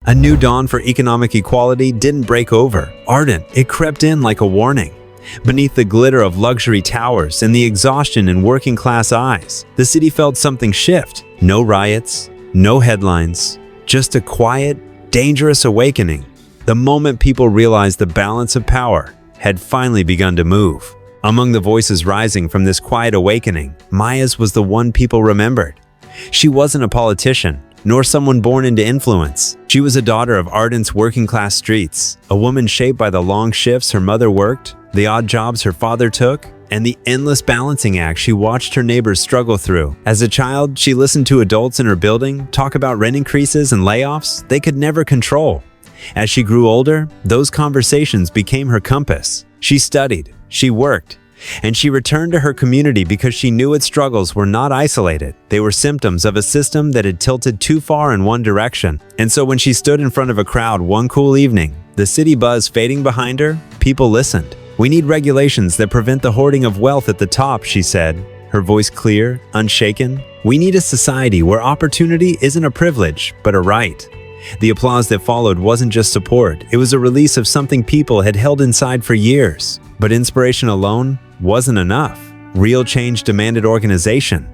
A new dawn for economic equality didn't break over. Ardent, it crept in like a warning. Beneath the glitter of luxury towers and the exhaustion in working-class eyes, the city felt something shift. No riots, no headlines, just a quiet, dangerous awakening. The moment people realized the balance of power had finally begun to move. Among the voices rising from this quiet awakening, Maya's was the one people remembered. She wasn't a politician, nor someone born into influence. She was a daughter of Ardent's working-class streets, a woman shaped by the long shifts her mother worked, the odd jobs her father took, and the endless balancing act she watched her neighbors struggle through. As a child, she listened to adults in her building talk about rent increases and layoffs they could never control. As she grew older, those conversations became her compass. She studied, she worked, and she returned to her community because she knew its struggles were not isolated. They were symptoms of a system that had tilted too far in one direction. And so when she stood in front of a crowd one cool evening, the city buzz fading behind her, people listened. "We need regulations that prevent the hoarding of wealth at the top," she said, her voice clear, unshaken. "We need a society where opportunity isn't a privilege, but a right." The applause that followed wasn't just support, it was a release of something people had held inside for years. But inspiration alone wasn't enough. Real change demanded organization.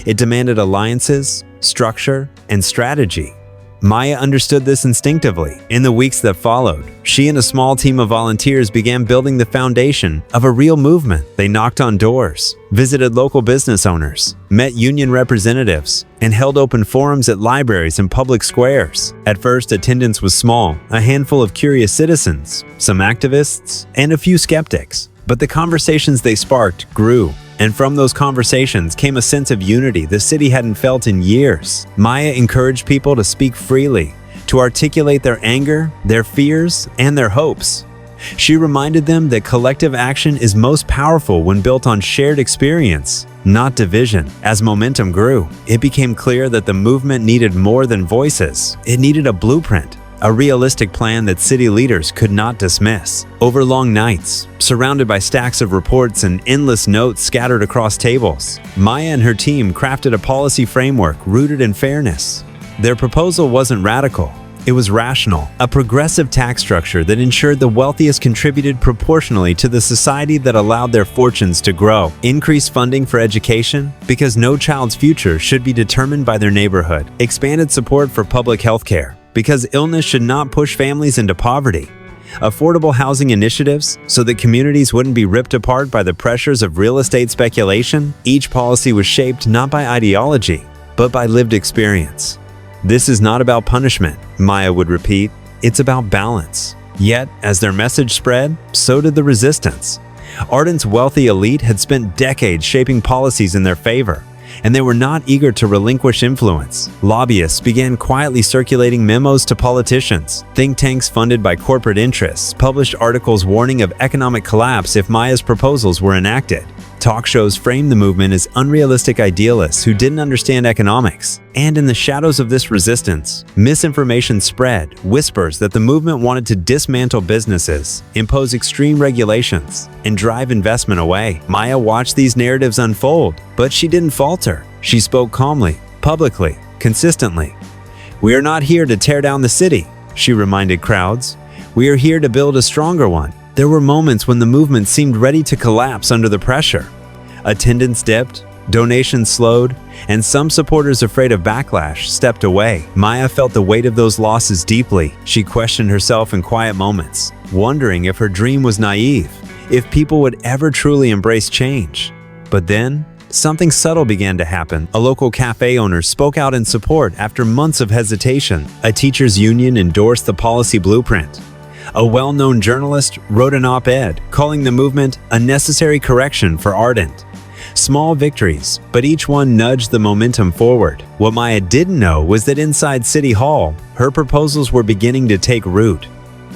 It demanded alliances, structure, and strategy. Maya understood this instinctively. In the weeks that followed, she and a small team of volunteers began building the foundation of a real movement. They knocked on doors, visited local business owners, met union representatives, and held open forums at libraries and public squares. At first, attendance was small, a handful of curious citizens, some activists, and a few skeptics. But the conversations they sparked grew. And from those conversations came a sense of unity the city hadn't felt in years. Maya encouraged people to speak freely, to articulate their anger, their fears, and their hopes. She reminded them that collective action is most powerful when built on shared experience, not division. As momentum grew, it became clear that the movement needed more than voices. It needed a blueprint, a realistic plan that city leaders could not dismiss. Over long nights, surrounded by stacks of reports and endless notes scattered across tables, Maya and her team crafted a policy framework rooted in fairness. Their proposal wasn't radical, it was rational, a progressive tax structure that ensured the wealthiest contributed proportionally to the society that allowed their fortunes to grow. Increased funding for education, because no child's future should be determined by their neighborhood. Expanded support for public health care, because illness should not push families into poverty. Affordable housing initiatives, so that communities wouldn't be ripped apart by the pressures of real estate speculation. Each policy was shaped not by ideology, but by lived experience. "This is not about punishment," Maya would repeat. "It's about balance." Yet, as their message spread, so did the resistance. Ardent's wealthy elite had spent decades shaping policies in their favor, and they were not eager to relinquish influence. Lobbyists began quietly circulating memos to politicians. Think tanks funded by corporate interests published articles warning of economic collapse if Maya's proposals were enacted. Talk shows framed the movement as unrealistic idealists who didn't understand economics. And in the shadows of this resistance, misinformation spread, whispers that the movement wanted to dismantle businesses, impose extreme regulations, and drive investment away. Maya watched these narratives unfold, but she didn't falter. She spoke calmly, publicly, consistently. "We are not here to tear down the city," she reminded crowds. "We are here to build a stronger one." There were moments when the movement seemed ready to collapse under the pressure. Attendance dipped, donations slowed, and some supporters afraid of backlash stepped away. Maya felt the weight of those losses deeply. She questioned herself in quiet moments, wondering if her dream was naive, if people would ever truly embrace change. But then, something subtle began to happen. A local cafe owner spoke out in support after months of hesitation. A teachers' union endorsed the policy blueprint. A well-known journalist wrote an op-ed calling the movement a necessary correction for Ardent. Small victories, but each one nudged the momentum forward. What Maya didn't know was that inside City Hall, her proposals were beginning to take root.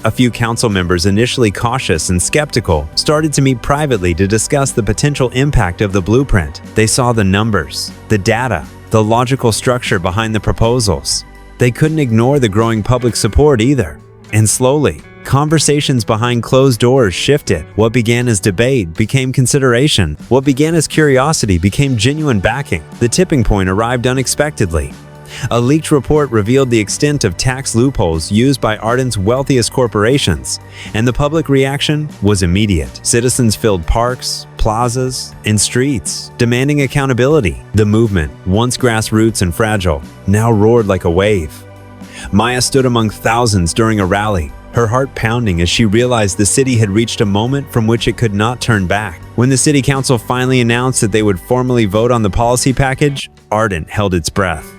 A few council members, initially cautious and skeptical, started to meet privately to discuss the potential impact of the blueprint. They saw the numbers, the data, the logical structure behind the proposals. They couldn't ignore the growing public support either. And slowly, conversations behind closed doors shifted. What began as debate became consideration. What began as curiosity became genuine backing. The tipping point arrived unexpectedly. A leaked report revealed the extent of tax loopholes used by Arden's wealthiest corporations, and the public reaction was immediate. Citizens filled parks, plazas, and streets, demanding accountability. The movement, once grassroots and fragile, now roared like a wave. Maya stood among thousands during a rally, her heart pounding as she realized the city had reached a moment from which it could not turn back. When the city council finally announced that they would formally vote on the policy package, Arden held its breath.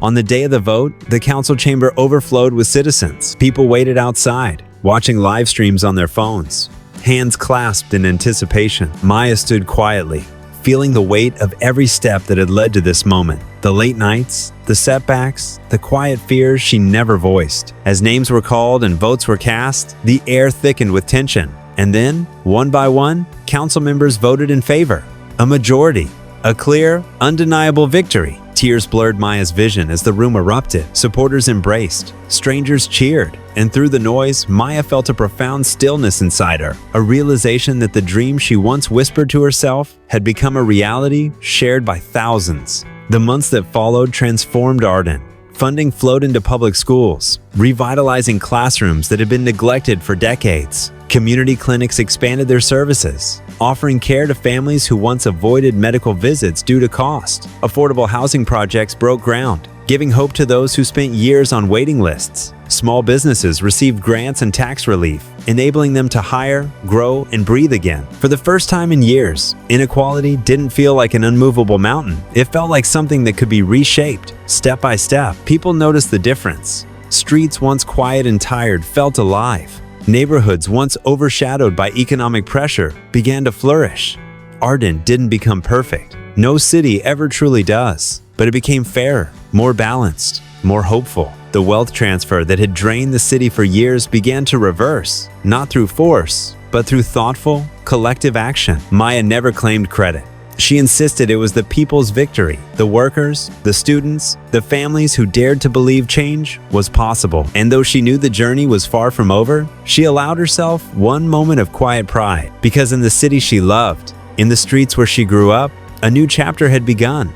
On the day of the vote, the council chamber overflowed with citizens. People waited outside, watching live streams on their phones, hands clasped in anticipation. Maya stood quietly, feeling the weight of every step that had led to this moment. The late nights, the setbacks, the quiet fears she never voiced. As names were called and votes were cast, the air thickened with tension. And then, one by one, council members voted in favor. A majority. A clear, undeniable victory. Tears blurred Maya's vision as the room erupted. Supporters embraced, strangers cheered, and through the noise, Maya felt a profound stillness inside her, a realization that the dream she once whispered to herself had become a reality shared by thousands. The months that followed transformed Arden. Funding flowed into public schools, revitalizing classrooms that had been neglected for decades. Community clinics expanded their services, offering care to families who once avoided medical visits due to cost. Affordable housing projects broke ground, giving hope to those who spent years on waiting lists. Small businesses received grants and tax relief, enabling them to hire, grow, and breathe again. For the first time in years, inequality didn't feel like an unmovable mountain. It felt like something that could be reshaped. Step by step, people noticed the difference. Streets once quiet and tired felt alive. Neighborhoods once overshadowed by economic pressure began to flourish. Arden didn't become perfect. No city ever truly does. But it became fairer, more balanced, more hopeful. The wealth transfer that had drained the city for years began to reverse, not through force, but through thoughtful, collective action. Maya never claimed credit. She insisted it was the people's victory, the workers, the students, the families who dared to believe change was possible. And though she knew the journey was far from over, she allowed herself one moment of quiet pride, because in the city she loved, in the streets where she grew up, a new chapter had begun.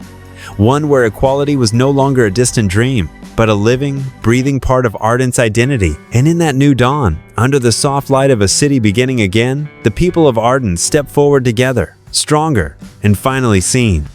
One where equality was no longer a distant dream, but a living, breathing part of Arden's identity. And in that new dawn, under the soft light of a city beginning again, the people of Arden stepped forward together, stronger and finally seen.